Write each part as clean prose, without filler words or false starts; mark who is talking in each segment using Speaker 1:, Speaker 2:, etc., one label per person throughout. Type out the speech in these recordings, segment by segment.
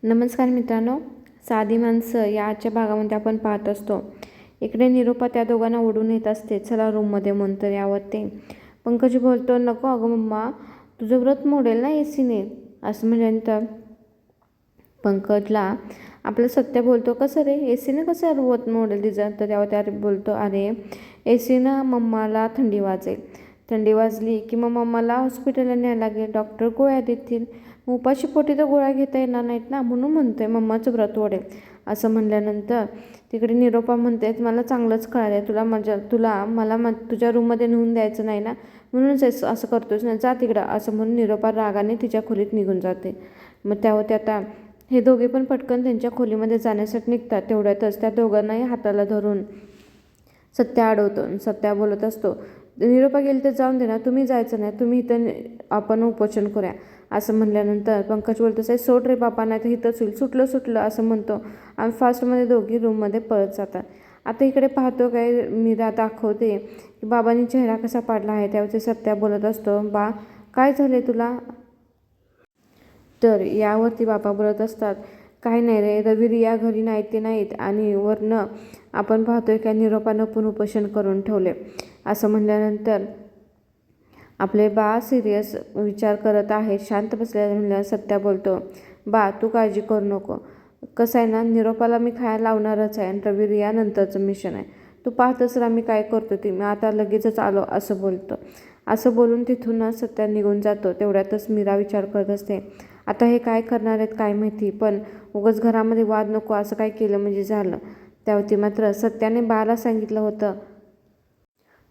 Speaker 1: नमस्कार मित्रांनो, साधी माणसं या आजच्या भागामध्ये आपण पाहत असतो. इकडे निरूपा त्या दोघांना ओढून येत असते. चला रूममध्ये म्हणतो यावर ते पंकज बोलतो, नको अगं मम्मा, तुझं व्रत मोडेल ना एसीने. असं म्हणल्यानंतर पंकजला आपलं सत्य बोलतो, कसं रे एसीने कसं व्रत मोडेल तिचं. तर त्यावर त्या बोलतो, अरे एसीनं मम्माला थंडी वाजेल, थंडी वाजली की मग मम्माला हॉस्पिटलला न्यायला लागेल, डॉक्टर गोळ्या देतील, उपाशी पोटी तर गोळ्या घेता येणार नाहीत ना, म्हणून म्हणतोय मम्माचं व्रत ओढेल. असं म्हणल्यानंतर तिकडे निरोपा म्हणते, मला चांगलंच कळालं आहे, मला तुझ्या रूममध्ये नेऊन द्यायचं नाही ना, म्हणूनच असं करतोस ना, जा तिकडं. असं म्हणून निरोपा रागाने तिच्या खोलीत निघून जाते. मग त्यावर आता हे दोघे पण पटकन त्यांच्या खोलीमध्ये जाण्यासाठी निघतात. तेवढ्यातच त्या दोघांनाही हाताला धरून सत्या अडवतो. सत्या बोलत असतो, निरोपा गेली तर जाऊन दे ना, तुम्ही जायचं नाही, तुम्ही इथं आपण उपोषण करूया. असं म्हणल्यानंतर पंकज बोलतो, साहेब सोड रे बापा, नाही तर इथंच होईल, सुटलं असं म्हणतो आणि फास्टमध्ये दोघी रूममध्ये पळत जातात. आता इकडे पाहतो काय मीरा दाखवते की बाबांनी चेहरा कसा पाडला आहे. त्यावरती सत्या बोलत असतो, बा काय झाले तुला. तर यावरती बाबा बोलत असतात, काही नाही रे, रवी रिया घरी नाहीत ते नाहीत आणि वरनं आपण पाहतोय की निरोपानं पण उपोषण करून ठेवले. असं म्हणल्यानंतर आपले बा सिरियस विचार करत आहे, शांत बसल्या म्हणल्यावर सत्या बोलतो, बा तू काळजी करू नको, कसं आहे ना, निरोपाला मी खायला लावणारच आहे आणि रवी रिया नंतरचं मिशन आहे, तू पाहतच राहा मी काय करतो ते, मी आता लगेचच आलो. असं बोलतो. असं बोलून तिथून सत्या निघून जातो. तेवढ्यातच मीरा विचार करत असते, आता हे काय करणार आहेत काय माहिती, पण उगाच घरामध्ये वाद नको, असं काय केलं म्हणजे झालं. त्यावरती मात्र सत्याने बाला सांगितलं होतं,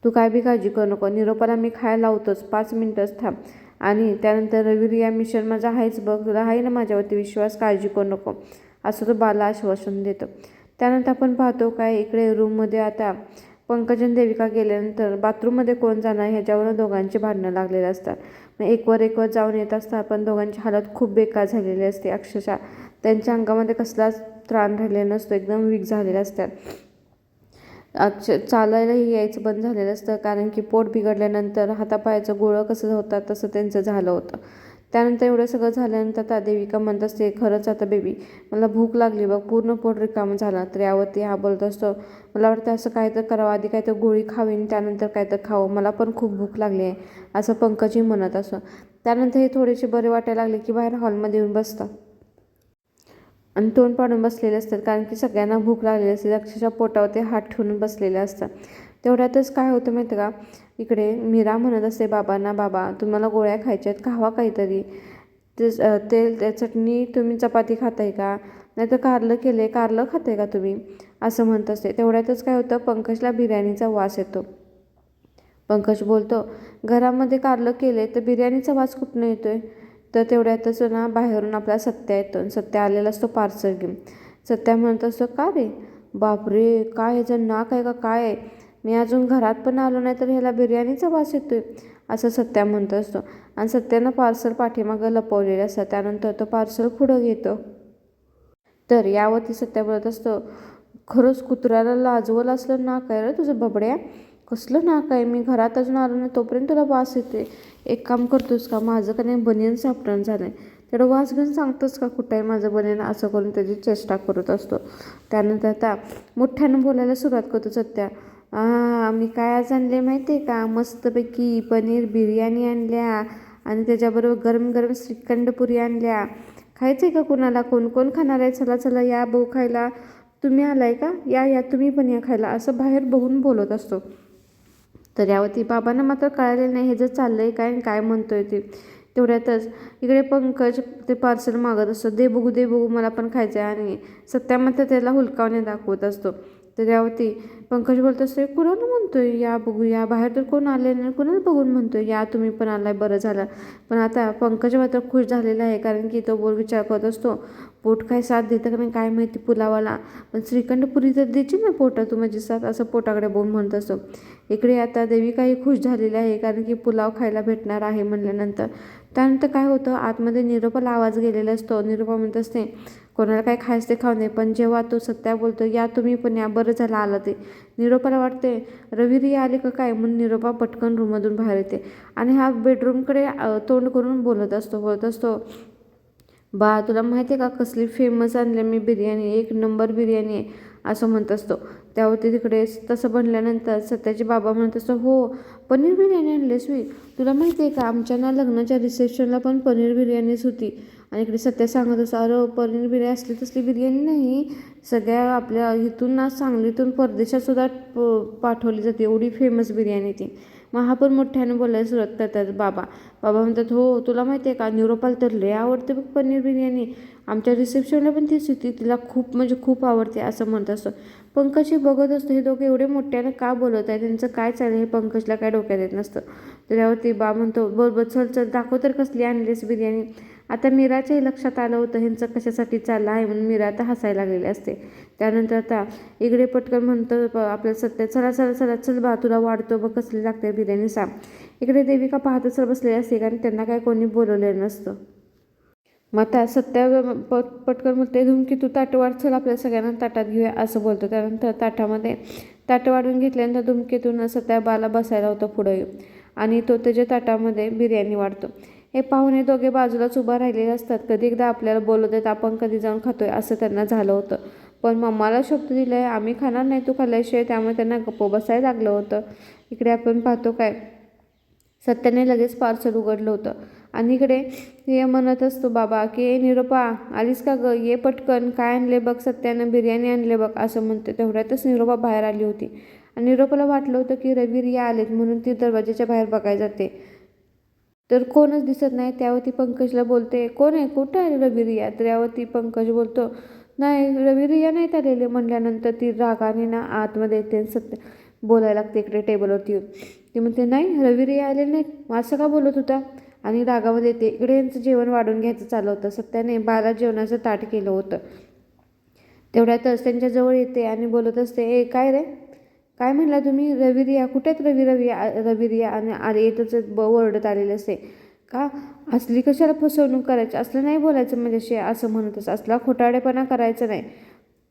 Speaker 1: तू काय बी काळजी करू नको, निरोपाला मी खायला लावतोच, 5 मिनटंच थांब, आणि त्यानंतर रवी रिया मिशन माझा आहेच बघ, तुला आहे ना माझ्यावरती विश्वास, काळजी करू नको, असं तो बाला आश्वासन देतो. त्यानंतर आपण पाहतो काय इकडे रूममध्ये आता पंकज आणि देविका गेल्यानंतर बाथरूममध्ये कोण जाणार ह्याच्यावरून दोघांची भांडणं लागलेली असतात. मग एकवर जाऊन येत असतात, पण दोघांची हालत खूप बेकार झालेली असते. अक्षरशः त्यांच्या अंगामध्ये कसलाच त्राण राहिलेला नसतो, एकदम वीक झालेले असतात. चालायलाही यायचं बंद झालेलं असतं, कारण की पोट बिघडल्यानंतर हातापायाचं गोळं कसं होतात तसं त्यांचं झालं होतं. त्यानंतर एवढं सगळं झाल्यानंतर त्या देविका म्हणत असते, खरंच आता बेबी मला भूक लागली बघ, पूर्ण पोट रिकामं झालं. तर यावरती हा बोलत असतो, मला वाटतं असं काय तर करावं, आधी काय तर गोळी खावीन त्यानंतर काय तर खावं, मला पण खूप भूक लागली आहे, असं पंकजही म्हणत असतो. त्यानंतर हे थोडेसे बरे वाटायला लागले की बाहेर हॉलमध्ये येऊन बसतात आणि तोंड पाडून बसलेले असतात, कारण की सगळ्यांना भूक लागलेली असते. अक्षरशः पोटावर ते हात ठेवून बसलेले असतात. तेवढ्यातच काय होतं माहिती का, इकडे मीरा म्हणत असते बाबांना, बाबा तुम्हाला गोळ्या खायच्या आहेत, खावा काहीतरी, ते चटणी तुम्ही चपाती खाताय का, नाही तर कारलं केलं आहे, कारलं खाताय का तुम्ही, असं म्हणत असते. तेवढ्यातच काय होतं, पंकजला बिर्याणीचा वास येतो. पंकज बोलतो, घरामध्ये कारलं केलं आहे तर बिर्याणीचा वास कुठनं येतो आहे. तर तेवढ्यातच ना बाहेरून आपला सत्या येतो. सत्या आलेला असतो पार्सल घेऊन. सत्या म्हणत असतो, का रे बापरे, काय ह्याचं नाक आहे का काय आहे, मी अजून घरात पण आलो नाही तर ह्याला बिर्याणीचा वास येतोय, असं सत्या म्हणत असतो. आणि सत्यानं पार्सल पाठीमागं लपवलेलं असतं. त्यानंतर तो पार्सल पुढं घेतो. तर यावरती सत्या बोलत असतो, खरंच कुत्र्याला लाजवलं असलं नाक आहे रे तुझं बबड्या, कसलं नाक आहे, मी घरात अजून आलो नाही तोपर्यंत तुला वास येते. एक काम करतोस का, माझं का नाही बनियन सापडण झालं आहे, तेवढं वास घेऊन सांगतोस का कुठं आहे माझं बनियन, असं करून त्याची चेष्टा करत असतो. त्यानंतर आता मोठ्यानं बोलायला सुरुवात करतो सत्या, मी काय आज आणले माहिती आहे का, मस्तपैकी पनीर बिर्याणी आणल्या आणि त्याच्याबरोबर गरम गरम श्रीखंड पुरी आणल्या, खायचं आहे का कुणाला, कोण कोण खाणार आहे, चला चला या भाऊ खायला, तुम्ही आलाय का, या या तुम्ही पण या खायला, असं बाहेर बघून बोलत असतो. तर यावरती बाबांना मात्र कळालेलं नाही हे जर चाललं आहे काय काय म्हणतोय ते. तेवढ्यातच इकडे पंकज ते पार्सल मागत असतो, दे बघू मला पण खायचं आहे, आणि सत्या मात्र त्याला हुलकावणे दाखवत असतो. तर यावरती पंकज बोलत असतो, कुणाला म्हणतोय या बघू, या बाहेर तर कोण आले नाही, कुणाला बघून म्हणतोय या, तुम्ही पण आलाय बरं झालं. पण आता पंकज मात्र खुश झालेला आहे, कारण की तो बोल विचार करत असतो, पोट काय साथ देतं का नाही काय माहिती पुलावाला, पण श्रीखंड पुरी तर द्यायची ना पोटा तू माझी साथ, असं पोटाकडे बोल म्हणत असतो. इकडे आता देविकाही खुश झालेली आहे, कारण की पुलाव खायला भेटणार आहे म्हणल्यानंतर. त्यानंतर काय होतं, आतमध्ये निरोपाला आवाज गेलेला असतो. निरोपा म्हणत असते, कोणाला काय खायचं ते खाऊ नये, पण जेव्हा तो सत्या बोलतो या तुम्ही पण या, बरं झालं आलं ते, निरोपाला वाटते रविरी आली का काय, म्हणून निरोपा पटकन रूममधून बाहेर येते आणि हा बेडरूमकडे तोंड करून बोलत असतो, बा तुला माहिती आहे का कसली फेमस आणली मी बिर्याणी, एक नंबर बिर्याणी आहे असं म्हणत असतो. त्यावरती तिकडे तसं बनल्यानंतर सत्याचे बाबा म्हणत असतो, हो पनीर बिर्याणी आणलीस मी, तुला माहिती आहे का आमच्या ना लग्नाच्या रिसेप्शनला पण पनीर बिर्याणीच होती. आणि इकडे सत्या सांगत असतो, अरे पनीर बिर्याणी असली तसली बिर्याणी नाही, सगळ्या आपल्या इथून ना सांगलीतून परदेशातसुद्धा पाठवली जाते, एवढी फेमस बिर्याणी ती. मग हा पण मोठ्याने बोलायला सुरुवात करतात बाबा. बाबा म्हणतात, हो तुला माहिती आहे का निरोपाला तर लय आवडते बघ पनीर बिर्याणी, आमच्या रिसेप्शनला पण तीच होती, तिला खूप म्हणजे खूप आवडते असं म्हणत असतं. पंकज बघत असतो हे दोघे एवढे मोठ्याने का बोलत आहे, त्यांचं काय चालेल हे पंकजला काय डोक्यात येत नसतं. त्याच्यावरती बा म्हणतो, बरोबर चल चल दाखव तर कसली आणलीस बिर्याणी. आता मीराच्याही लक्षात आलं होतं ह्यांचं कशासाठी चाललं आहे म्हणून मीरा आता हसायला लागलेली असते. त्यानंतर आता इकडे पटकन म्हणतं आपल्या सत्य, चला चला चला चल बा तुला वाढतो बघ कसली लागते बिर्याणी सांग. इकडे देविका पाहतच बसलेली असते कारण त्यांना काय कोणी बोलवलेलं नसतं. मग आता सत्या पटकन म्हणते, धुमकी तू ताट वाढ, चल आपल्या सगळ्यांना ताटात घेऊया असं बोलतो. त्यानंतर ताटामध्ये ताटं वाढून घेतल्यानंतर धुमकेतून सत्या बाला बसायला होतं पुढे आणि तो त्याच्या ताटामध्ये बिर्याणी वाढतो. हे पाहुणे दोघे बाजूलाच उभा राहिलेले असतात. कधी एकदा आपल्याला बोलवतात आपण कधी जाऊन खातोय असं त्यांना झालं होतं. पण मम्माला शब्द दिला आहे आम्ही खाणार नाही तू खाल्ल्याशिवाय, त्यामुळे त्यांना गप्प बसायला लागलं होतं. इकडे आपण पाहतो काय सत्याने लगेच पार्सल उघडलं होतं आणि इकडे हे म्हणत असतो बाबा की ए निरोपा आलीस का गं, ये पटकन, काय आणले बघ सत्यानं, बिर्याणी आणले बघ असं म्हणते. तेवढ्यातच निरोपा बाहेर आली होती आणि निरोपाला वाटलं होतं की रवी रिया आलेत म्हणून ती दरवाजाच्या बाहेर बघायला जाते, तर कोणच दिसत नाही. त्यावरती पंकजला बोलते, कोण आहे, कुठं आहे रवी रिया. तर यावरती पंकज बोलतो, नाही रवी रिया नाहीत आलेले. म्हणल्यानंतर ती रागाने ना आतमध्ये येते, सत्य बोलायला लागते इकडे टेबलवरती येऊन. ती म्हणते, नाही रवी रिया आलेले नाहीत, मग असं का बोलत होता, आणि रागामध्ये येते. इकडे यांचं जेवण वाढून घ्यायचं चालू होतं. सत्याने बाला जेवणाचं ताट केलं होतं. तेवढ्यातच त्यांच्याजवळ येते आणि बोलत असते, ए काय रे, काय म्हणला तुम्ही, रवी रिया कुठे आहेत, रवी रिया आणि आले येतच ओरडत आलेले असते. का असली कशाला फसवणूक करायची, असलं नाही बोलायचं माझ्याशी असं म्हणतच, असला खोटारडेपणा करायचा नाही.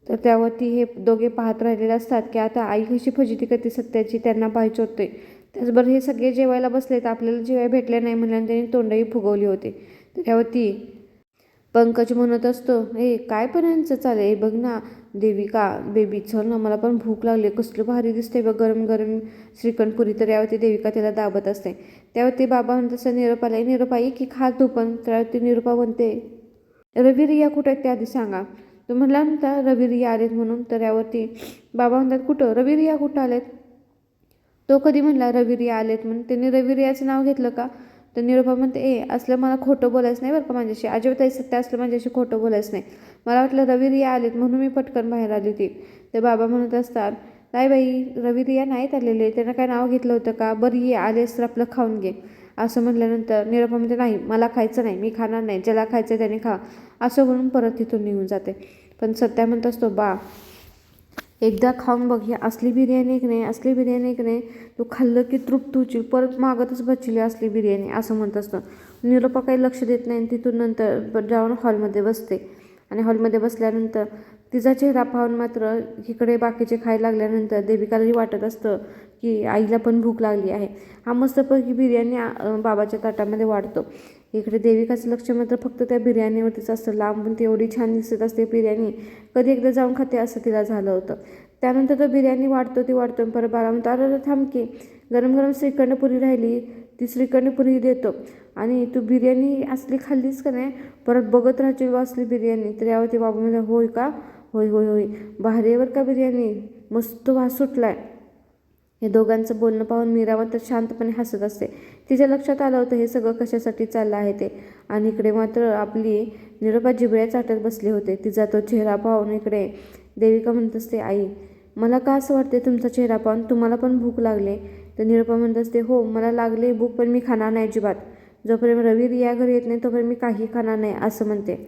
Speaker 1: तर त्यावरती हे दोघे पाहत राहिलेले असतात की आता आई कशी फजिती करते सत्याची, त्यांना पाहायचं होते. त्याचबरोबर हे सगळे जेवायला बसले तर आपल्याला जेवायला भेटले नाही म्हणल्याने त्यांनी तोंडही फुगवली होती. तर त्यावरती पंकज म्हणत असतो, हे काय पण यांचं चालेल, हे बघ ना देविका बेबी चल ना, मला पण भूक लागली, कसलं भारी दिसते बघ गरम गरम श्रीखंडपुरी. तर यावरती देविका त्याला दाबत असते. त्यावरती बाबा म्हणत असं निरोपाला, निरोपा ये की खा तू पण. त्यावरती निरोपा म्हणते, रवी रिया कुठं आहेत ते आधी सांगा. तो म्हणला नव्हता रवी रिया आलेत म्हणून. तर यावरती बाबा म्हणतात, कुठं रवी रिया कुठं आलेत, तो कधी म्हणला रवी रिया आलेत म्हणून, त्यांनी रवी रियाचं नाव घेतलं का. तर निरोपा म्हणते, ए असलं मला खोटं बोलायचं नाही बरं का माझ्याशी, अजिबात सत्य असलं माझ्याशी खोटं बोलायचं नाही, मला वाटलं रवी रिया आलेत म्हणून मी पटकन बाहेर आली होती. तर बाबा म्हणत असतात, नाही बाई रवी रिया नाहीत आलेले, त्यांना काय नाव घेतलं होतं का, बरं ये आलेस तर आपलं खाऊन घे असं म्हटल्यानंतर निरोपा म्हणते, नाही मला खायचं नाही, मी खाणार नाही, ज्याला खायचं त्याने खा असं म्हणून परत तिथून निघून जाते. पण सत्या म्हणत असतो, बा एकदा खाऊन बघ, ही असली बिर्याणी की नाही, असली बिर्याणी की नाही, तू खाल्लं की तृप्त होशील, परत मागतच बसली असली बिर्याणी असं म्हणत असतं. निरोपा काही लक्ष देत नाही. तिथून नंतर जाऊन हॉलमध्ये बसते आणि हॉलमध्ये बसल्यानंतर तिचा चेहरा पाहून मात्र इकडे बाकीचे खायला लागल्यानंतर देविकालाही वाटत असतं की आईला पण भूक लागली आहे. हा मस्तपैकी बिर्याणी बाबाच्या ताटामध्ये वाढतो. इकडे देविकाचं लक्ष मात्र फक्त त्या बिर्याणीवरतीच असतं. लांबून ती एवढी छान दिसत असते बिर्याणी, कधी एकदा जाऊन खाते असं तिला झालं होतं. त्यानंतर तो बिर्याणी वाढतो ती वाढतो, परत बाला म्हणतो, अरे थांब की, गरम गरम श्रीखंडपुरी राहिली, ती श्रीखंडपुरी देतो आणि तू बिर्याणी असली खाल्लीस का नाही, परत बघत राहायची असली बिर्याणी. तर यावरती बाबा म्हणजे, होय का, होय होय होय भारीवर का बिर्याणी, मस्त वास सुटलाय. हे दोघांचं बोलणं पाहून मीरा मात्र शांतपणे हसत असते. तिच्या लक्षात आलं होतं हे सगळं कशासाठी चाललं आहे ते. आणि इकडे मात्र आपली निरोपा जिभळ्या चाटत बसले होते. तिचा तो चेहरा पाहून इकडे देविका म्हणत असते, आई मला का असं वाटते तुमचा चेहरा पाहून, तुम्हाला पण भूक लागले. तर निरोपा म्हणत असते, हो मला लागले भूक, पण मी खाणार नाही अजिबात, जोपर्यंत रवी रिया घरी येत नाही तोपर्यंत मी काही खाणार नाही असं म्हणते.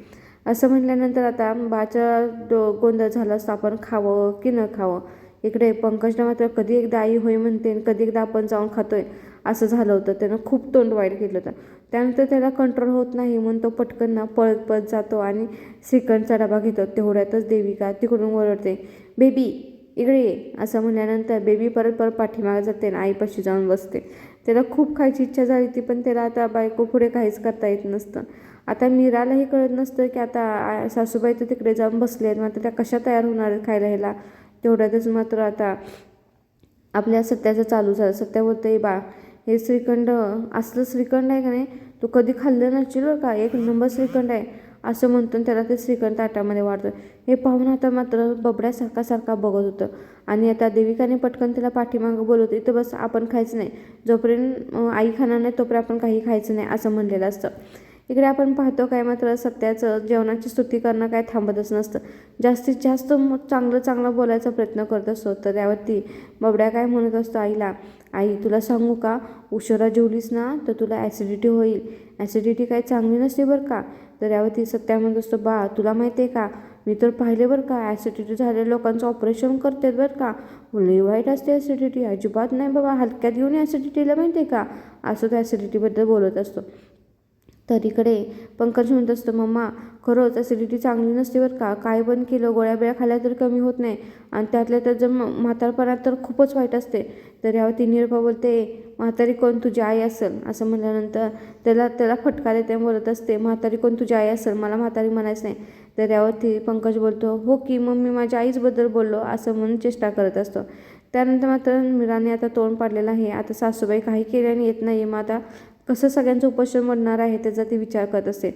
Speaker 1: असं म्हटल्यानंतर आता बाचा गोंधळ झाला असता, आपण खावं की न खावं. इकडे पंकजला मात्र कधी एकदा आई होय म्हणते आणि कधी एकदा आपण जाऊन खातोय असं झालं होतं. त्यानं खूप तोंड वाईट केलं होतं. त्यानंतर त्याला कंट्रोल होत नाही म्हणून तो पटकन ना पळत पळत जातो आणि श्रीखंडचा डबा घेतो. तेवढ्यातच देविका तिकडून ओरडते, बेबी इकडे ये असं म्हणल्यानंतर बेबी परत परत पाठीमागे जाते आणि आईपाशी जाऊन बसते. त्याला खूप खायची इच्छा झाली ती, पण त्याला आता बायको पुढे काहीच करता येत नसतं. आता मीरालाही कळत नसतं की आता सासूबाई तर तिकडे जाऊन बसले आहेत, मात्र त्या कशा तयार होणार आहेत खायला ह्याला. तेवढ्यातच मात्र आता आपल्या सत्याचं चालू झालं. सत्या बोलते, बा हे श्रीखंड असलं श्रीखंड आहे का नाही, तू कधी खाल्लं नसशील बरं का, एक नंबर श्रीखंड आहे असं म्हणतो. त्याला ते श्रीखंड ताटामध्ये वाढतं. हे पाहून आता मात्र बबड्यासारखा बघत होतं. आणि आता देविकाने पटकन तिला पाठीमागं बोलवतं, इथं बस, आपण खायचं नाही, जोपर्यंत आई खाणार नाही तोपर्यंत आपण काही खायचं नाही असं म्हणलेलं असतं. इकडे आपण पाहतो काय, मात्र सत्याचं जेवणाची स्तुती करणं काय थांबतच नसतं. जास्तीत जास्त चांगलं बोलायचा प्रयत्न करत असतो. तर त्यावरती बबड्या काय म्हणत असतो आईला, आई तुला सांगू का, उशिरा जेवलीस ना तर तुला ॲसिडिटी होईल, ॲसिडिटी काही चांगली नसते बरं का. तर यावरती सत्या म्हणत असतो, बा तुला माहिती आहे का, मी तर पाहिले बरं का, ॲसिडिटी झालेल्या लोकांचं ऑपरेशन करतात बरं का, लई वाईट असते ॲसिडिटी, अजिबात नाही बाबा, हलक्यात घेऊन ॲसिडिटीला, माहिती आहे का, असं तो ॲसिडिटीबद्दल बोलत असतो. तर इकडे पंकज म्हणत असतो, मम्मा खरंच ॲसिडिटी चांगली नसते बरं का, काय पण केलं, गोळ्या बिळ्या खाल्ल्या तर कमी होत नाही, आणि त्यातल्या त्यात जर म्हातारपणात तर खूपच वाईट असते. तर यावरती निरपा बोलते, म्हातारी कोण, तुझी आई असेल, असं म्हणल्यानंतर त्याला फटका देते, बोलत असते, म्हातारी कोण, तुझी आई असेल, मला म्हातारी म्हणायचं नाही. तर यावरती पंकज बोलतो, हो की मम्मी, माझ्या आईचबद्दल बोललो असं म्हणून चेष्टा करत असतो. त्यानंतर मात्र मीराने आता तोंड पाडलेलं आहे. आता सासूबाई काही केल्याने येत नाही, मग आता कसं सगळ्यांचं उपोषण बनणार आहे त्याचा ती विचार करत असते.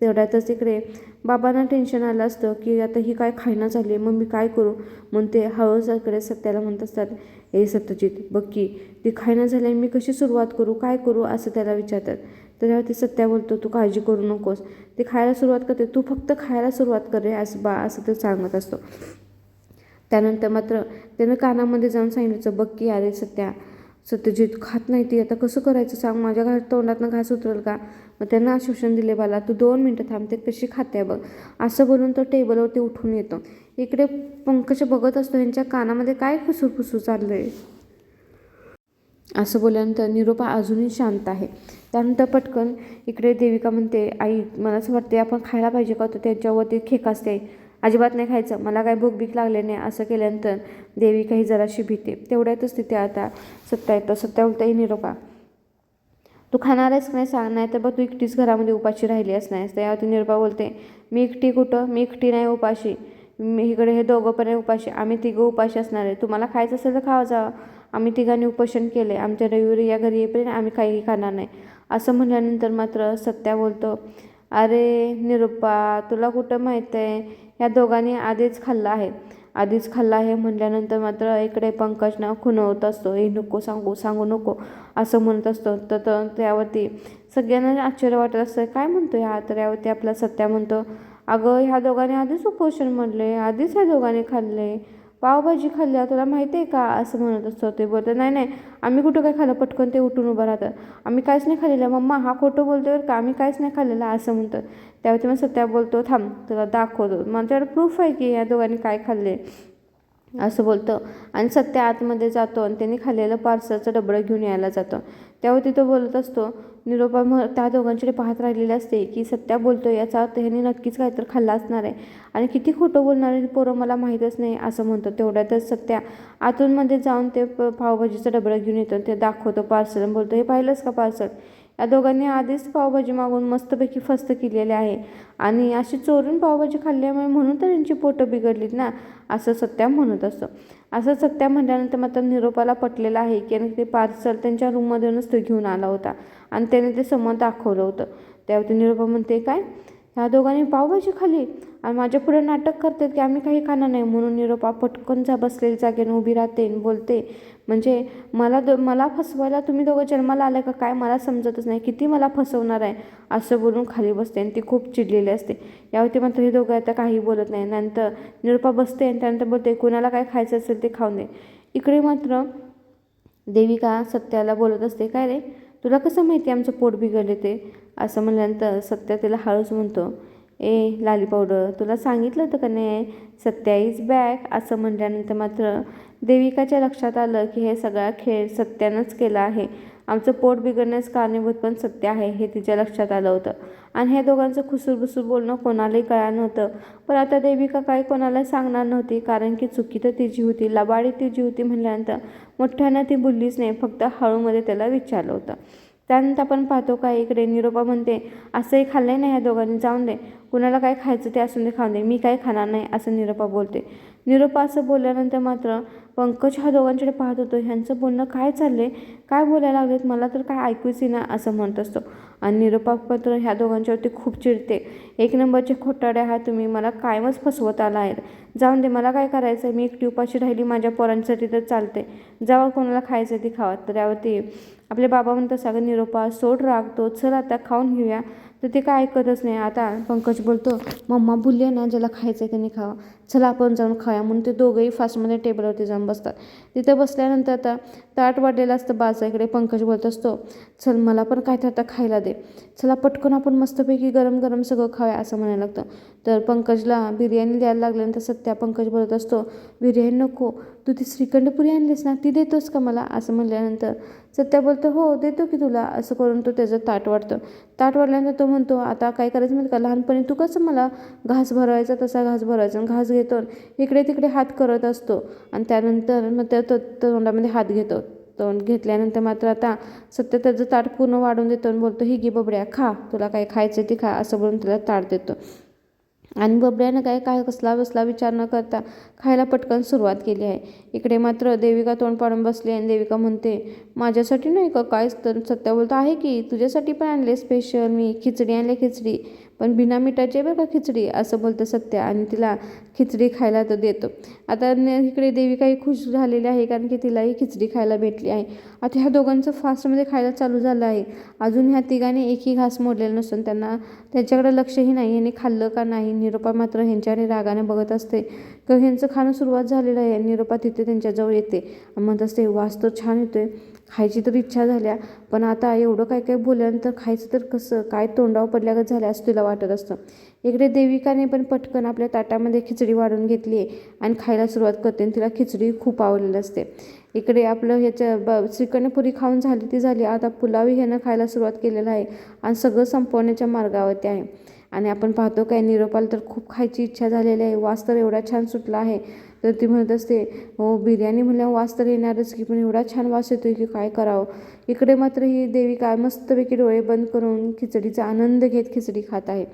Speaker 1: तेवढ्यातच इकडे बाबांना टेन्शन आलं असतं की आता ही काय खायना झाली आहे, मग मी काय करू. म्हणून ते हळूच इकडे सत्याला म्हणत असतात, ए सत्यजित बघ की ती खायना झाली, मी कशी सुरुवात करू, काय करू, असं त्याला विचारतात. तर तेव्हा ते सत्या बोलतो, तू काळजी करू नकोस, ते खायला सुरुवात करते, तू फक्त खायला सुरुवात कर रे असं ते सांगत असतो. त्यानंतर मात्र त्यानं कानामध्ये जाऊन सांगितलं, बघ की अरे सत्यजित खात नाही ती, आता कसं करायचं सांग, माझ्या तोंडातनं घास उतरल का. मग त्यांना आश्वासन दिले, बाला तू 2 मिनटं थांबते, कशी खाते बघ, असं बोलून तो टेबलवरती उठून येतो. इकडे पंकज बघत असतो, यांच्या कानामध्ये काय फुसूर चाललं आहे. असं बोलल्यानंतर निरोपा अजूनही शांत आहे. त्यानंतर पटकन इकडे देविका म्हणते, आई मला असं वाटते आपण खायला पाहिजे का, तर त्याच्यावरती खेक असते, अजिबात नाही खायचं, मला काय भूक बीक लागले नाही. असं केल्यानंतर देविकाही जराशी भीते. तेवढ्यातच तिथे आता सत्या येतं. सत्या बोलते, निरोपा तू खाणार आहेस का नाही सांग, नाही तर बघ तू एकटीच घरामध्ये उपाशी राहिली असणार. त्यावरती निरोपा बोलते, मी एकटी कुठं, मी एकटी नाही उपाशी, मी इकडे हे दोघं पण आहे उपाशी, आम्ही तिघं उपाशी असणार आहे, तुम्हाला खायचं असेल तर खावा जावं, आम्ही तिघांनी उपोषण केले, आमच्या रविवारी या घरी येईपर्यंत आम्ही काही खाणार नाही. असं म्हटल्यानंतर मात्र सत्या बोलतो, अरे निरुपा तुला कुठं माहीत आहे, ह्या दोघांनी आधीच खाल्लं आहे म्हटल्यानंतर मात्र इकडे पंकजना खुणवत असतो, हे नको सांगू नको असं म्हणत असतो. तर त्यावरती सगळ्यांना आश्चर्य वाटत असतं, काय म्हणतो ह्या. तर यावरती आपला सत्या म्हणतो, अगं ह्या दोघांनी आधीच उपोषण म्हणले, आधीच ह्या दोघांनी खाल्ले, पावभाजी खाल्ल्या, तुला माहिती आहे का, असं म्हणत असतो. ते बोलतं, नाही आम्ही कुठं काय खाल्लं. पटकन ते उठून उभं राहतं, आम्ही काहीच नाही खाल्लेलं मम्मा, हा खोटं बोलतोय का, आम्ही काहीच नाही खाल्लेलं असं म्हणतं. त्यावरती मग सत्या बोलतो, थांब तुला दाखवतो, माझ्याकडे प्रूफ आहे की या दोघांनी काय खाल्ले असं बोलतं. आणि सत्या आतमध्ये जातो आणि त्यांनी खाल्लेलं पार्सलचं डबडं घेऊन यायला जातो. त्यावरती तो बोलत असतो, निरोपा मग त्या दोघांकडे पाहत राहिलेले असते की सत्या बोलतो, याचा अर्थ ह्यांनी नक्कीच काहीतरी खाल्ला असणार आहे, आणि किती खोटं बोलणारे पोरं मला माहीतच नाही असं म्हणतो. तेवढ्यातच सत्या आतूनमध्ये जाऊन ते पावभाजीचं डबडं घेऊन येतो, ते दाखवतो पार्सल आणि बोलतो, हे पाहिलंच का पार्सल, या दोघांनी आधीच पावभाजी मागून मस्तपैकी फस्त केलेले आहे, आणि अशी चोरून पावभाजी खाल्ल्यामुळे म्हणून तर यांची पोटं बिघडलीत ना, असं सत्या म्हणत असतो. असं सत्या म्हटल्यानंतर मात्र निरोपाला पटलेलं आहे की ते पार्सल त्यांच्या रूममधूनच तो घेऊन आला होता आणि त्याने ते समोर दाखवलं होतं. त्यावरती निरोपा म्हणते, काय ह्या दोघांनी पावभाजी खाल्ली आणि माझ्या पुढे नाटक करतात की आम्ही काही खाणार नाही. म्हणून निरोपा पटकन बसलेली जागेने उभी राहते आणि बोलते, म्हणजे मला फसवायला तुम्ही दोघं जन्माला आले का काय, मला समजतच नाही, किती मला फसवणार आहे असं बोलून खाली बसते आणि ती खूप चिडलेली असते. यावरती मात्र हे दोघं आता काही बोलत नाही. नंतर निरोपा बसते आणि त्यानंतर बोलते, कुणाला काय खायचं असेल ते खाऊन दे. इकडे मात्र देविका सत्याला बोलत असते, काय रे तुला कसं माहिती आमचं पोट बिघडले ते, असं म्हणल्यानंतर सत्या तिला हळूच म्हणतो, ए लाली पावडर तुला सांगितलं होतं का नाही, सत्या इज बॅक. असं म्हटल्यानंतर मात्र देविकाच्या लक्षात आलं की हे सगळा खेळ सत्यानंच केला आहे, आमचं पोट बिघडण्यास कारणीभूत पण सत्य आहे हे तिच्या लक्षात आलं होतं. आणि हे दोघांचं खुसूरबुसूर बोलणं कोणालाही कळलं नव्हतं. पण आता देविका काही कोणाला सांगणार नव्हती, कारण की चुकी तर तिची होती, लबाडी तिची होती. म्हटल्यानंतर मोठ्यानं ती बोललीच नाही, फक्त हळूमध्ये त्याला विचारलं होतं. त्यानंतर आपण पाहतो का इकडे निरोपा म्हणते, असंही खाल्लं नाही ह्या दोघांनी, जाऊन दे, कुणाला काय खायचं ते असून दे खाऊन दे, मी काही खाणार नाही असं निरोपा बोलते. निरोपा असं बोलल्यानंतर मात्र पंकज ह्या दोघांकडे पाहत होतो, ह्यांचं बोलणं काय चाललंय, काय बोलायला लागलेत, मला तर काय ऐकूच येईना असं म्हणत असतो. आणि निरोपा मात्र ह्या दोघांच्यावरती खूप चिडते. एक नंबरचे खोटाडे आहात तुम्ही, मला कायमच फसवत आला आहे, जाऊन दे, मला काय करायचं, मी एकटी उपाशी राहिली, माझ्या पोरांसाठी तर चालते, जावं कोणाला खायचं ती खावा. तर यावरती आपले बाबा म्हणतात, सगळं निरोपा सोड राग तो, चल आता खाऊन घेऊया. तर ते काय ऐकतच नाही. आता पंकज बोलतो, मम्मा बोलले ना ज्याला खायचं आहे त्यांनी खावा, चला आपण जाऊन खाऊया. म्हणून ते दोघंही फास्टमध्ये टेबलवरती जाऊन बसतात. तिथं बसल्यानंतर आता ताट वाढलेलं असतं बाजूला, पंकज बोलत असतो, चल मला पण काय तर आता खायला दे, चला पटकन आपण मस्तपैकी गरम गरम सगळं खाऊया असं म्हणायला लागतं. तर पंकजला बिर्याणी द्यायला लागल्यानंतर सत्या पंकज बोलत असतो, बिर्याणी नको, तू ती श्रीखंडपुरी आणलीस ना ती देतोस का मला असं म्हणल्यानंतर सत्या बोलतो, हो देतो की तुला, असं करून तो त्याचं ताट वाढतं. ताट वाढल्यानंतर तो म्हणतो, आता काय करायचं माहिती का, लहानपणी तू कसं मला घास भरवायचा तसा घास भरवायचा, आणि घास घेतो इकडे तिकडे हात करत असतो, आणि त्यानंतर मग त्या तोंडामध्ये हात घेतो. तोंड घेतल्यानंतर मात्र आता सत्य त्याचं ताट पूर्ण वाढून देतो आणि बोलतो, ही घे बबड्या खा, तुला काय खायचं ते खा असं बोलून त्याला ताट देतो. आणि बबड्यानं काय कसला बसला विचार न करता खायला पटकन सुरुवात केली आहे. इकडे मात्र देविका तोंड पाडून बसली आणि देविका म्हणते, माझ्यासाठी नाही का काय, तर सत्या बोलतो, आहे की तुझ्यासाठी पण आणले स्पेशल, मी खिचडी आणले, खिचडी पण बिना मिठाची बरं का खिचडी असं बोलतं सत्या, आणि तिला खिचडी खायला तो देतो. आता इकडे देविकाही खुश झालेली आहे, कारण की तिलाही खिचडी खायला भेटली आहे. आता ह्या दोघांचं फास्टमध्ये खायला चालू झालं आहे. अजून ह्या तिघांनी एकही घास मोडलेला नसून त्यांना त्यांच्याकडे लक्षही नाही, यांनी खाल्लं का नाही. निरोपा मात्र ह्यांच्याकडे रागाने बघत असते, तर ह्यांचं खाणं सुरुवात झालेलं आहे. निरोपा तिथे त्यांच्याजवळ येते आणि म्हणत असते, वास तर छान येतोय, खायची तर इच्छा झाल्या, पण आता एवढं काय काय बोलल्यानंतर खायचं तर कसं, काय तोंडावर पडल्यागत झालं असं तिला वाटत असतं. इकडे देविकाने पण पटकन आपल्या ताटामध्ये खिचडी वाढून घेतली आहे आणि खायला सुरुवात करते, आणि तिला खिचडी खूप आवडलेली असते. इकडे आपलं श्रीखंडपुरी खाऊन झाली ती झाली, आता पुलावही ह्यानं खायला सुरुवात केलेलं आहे आणि सगळं संपवण्याच्या मार्गावरती आहे. आणि आपण पाहतो काय, निरोपाला तर खूप खायची इच्छा झालेली आहे, वास तर एवढा छान सुटला आहे. तर ती म्हणत असते, हो बिर्याणी म्हणल्यावर वास तर येणारच की, पण एवढा छान वास येतोय की काय करावं. इकडे मात्र ही देविका मस्तपैकी डोळे बंद करून खिचडीचा आनंद घेत खिचडी खात आहे.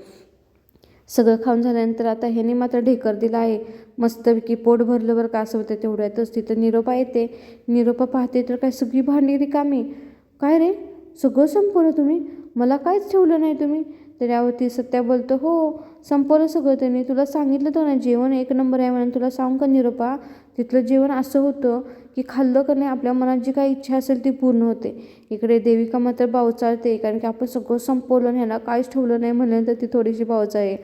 Speaker 1: सगळं खाऊन झाल्यानंतर आता ह्याने मात्र ढेकर दिला आहे, मस्तपैकी पोट भरलं बरं का असं होतं. तेवढ्यातच तिथं निरोपा येते. निरोपा पाहते तर काय सगळी भांडी रिकामी, काय रे सगळं संपवलं तुम्ही, मला काहीच ठेवलं नाही तुम्ही. तर यावरती सत्या बोलतो, हो संपवलं सगळं त्यांनी, तुला सांगितलं तर ना जेवण एक नंबर आहे म्हणून. तुला सांगू का निरोपा, तिथलं जेवण असं होतं की खाल्लं का नाही आपल्या मनात जी काही इच्छा असेल ती पूर्ण होते. इकडे देविका मात्र बावचाळते, कारण की आपण सगळं संपवलं आणि ह्याला काहीच ठेवलं नाही म्हणल्यानंतर ती थोडीशी बावचाळते.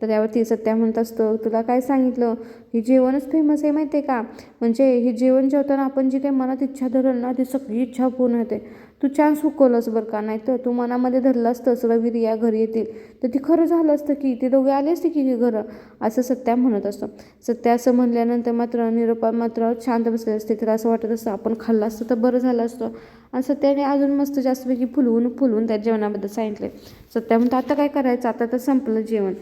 Speaker 1: तर यावरती सत्या म्हणत असतो, तुला काय सांगितलं, हे जेवणच फेमस आहे माहिती आहे का, म्हणजे हे जेवण जेवताना आपण जी काही मनात इच्छा धरल ना ती सगळी इच्छा पूर्ण होते. तू छान सुकवलंस बरं का, नाही तर तू मनामध्ये धरलं असतंस रवी रिया घरी येतील तर ती खरं झालं असतं की ते दोघे आले असते की घरं, असं सत्या म्हणत असतो. सत्या असं म्हणल्यानंतर मात्र निरोपा मात्र शांत बसले असते. तिला असं वाटत असतं आपण खाल्लं असतं तर बरं झालं असतं. आणि सत्याने अजून मस्त जास्तपैकी फुलवून त्या जेवणाबद्दल सांगितले. सत्या म्हणतो, आता काय करायचं, आता तर संपलं जेवण,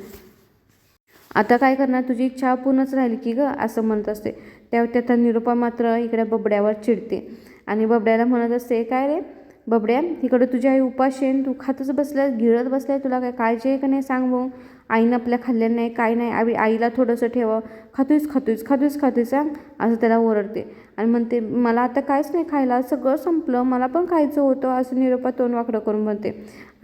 Speaker 1: आता काय करणार, तुझी इच्छा पूर्णच राहिली की गं असं म्हणत असते. त्यावर त्या निरोपा मात्र इकडे बबड्यावर चिडते आणि बबड्याला म्हणत असते, काय रे बबड्या, इकडे तुझी आई उपाशी आहे, तू खातच बसल्यास गिळत बसलाय, तुला काय काळजी आहे का नाही सांग बघू. आईनं आपल्या खाल्लेलं नाही काय नाही, आईला थोडंसं ठेवा, खातोयच सांग असं त्याला ओरडते. आणि म्हणते, मला आता काहीच नाही खायला, सगळं संपलं, मला पण खायचं होतं असं निरोपा तोंड वाकडं करून म्हणते.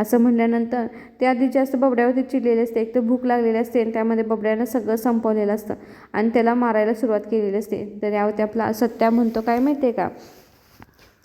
Speaker 1: असं म्हणल्यानंतर ते आधी जास्त बबड्यावरती चिडलेले असते, एक तर भूक लागलेली असते आणि त्यामध्ये बबड्यानं सगळं संपवलेलं असतं आणि त्याला मारायला सुरुवात केलेली असते. तर यावरती आपला सत्या म्हणतो, काय माहिती आहे का,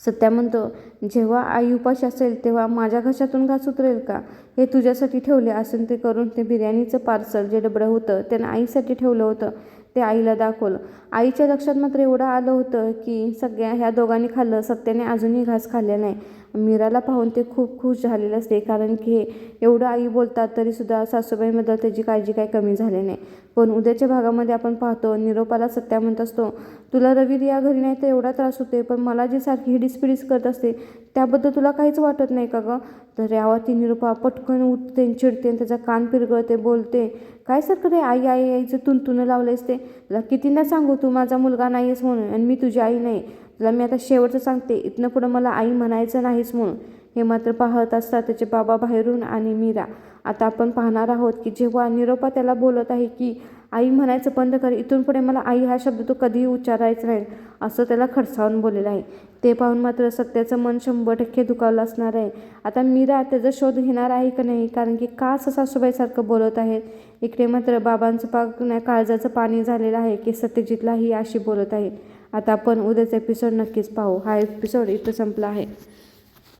Speaker 1: सत्या म्हणतो, जेव्हा आई उपाशी असेल तेव्हा माझ्या घशातून घास उतरेल का, हे तुझ्यासाठी ठेवले असेल ते करून. ते बिर्याणीचं पार्सल जे डबडं होतं त्यानं आईसाठी ठेवलं होतं, ते आईला दाखवलं. आईच्या लक्षात मात्र एवढं आलं होतं की सगळ्या ह्या दोघांनी खाल्लं, सत्याने अजूनही घास खाल्ले नाही. मीराला पाहून ते खूप खुश झालेले असते, कारण की एवढं आई बोलतात तरीसुद्धा सासूबाईबद्दल त्याची काळजी काही कमी झाली नाही. पण उद्याच्या भागामध्ये आपण पाहतो, निरोपाला सत्या म्हणत असतो, तुला रवी रिया घरी नाही तर एवढा त्रास होते, पण मला जी सारखी हिडीसपिडीस करत असते त्याबद्दल तुला काहीच वाटत नाही का गं. तर यावरती निरोपा पटकन उठते, चिडते, त्याचा कान पिरगळते, बोलते, काय सारखं रे आई आई आईचं तुणतुणं लावलं असते, तुला कितींदा सांगू तू माझा मुलगा नाही आहेस म्हणून, आणि मी तुझी आई नाही, तुला मी आता शेवटचं सांगते, इथनं पुढं मला आई म्हणायचं नाहीस म्हणून. हे मात्र पाहत असतात त्याचे बाबा बाहेरून आणि मीरा. आता आपण पाहणार आहोत की जेव्हा निरोपा त्याला बोलत आहे की आई म्हणायचं बंद कर, इथून पुढे मला आई हा शब्द तू कधीही उच्चारायचा नाही, असं त्याला खडसावून बोललेलं आहे. ते पाहून मात्र सत्याचं मन 100% दुखावलं असणार आहे. आता मीरा त्याचा शोध घेणार आहे का नाही, कारण की का असं सासूबाईसारखं बोलत आहेत. इकडे मात्र बाबांचं काळजाचं पाणी झालेलं आहे की सत्यजितलाही अशी बोलत आहे. आता आपण उद्याचा एपिसोड नक्कीच पाहू. हा एपिसोड इथं संपला आहे.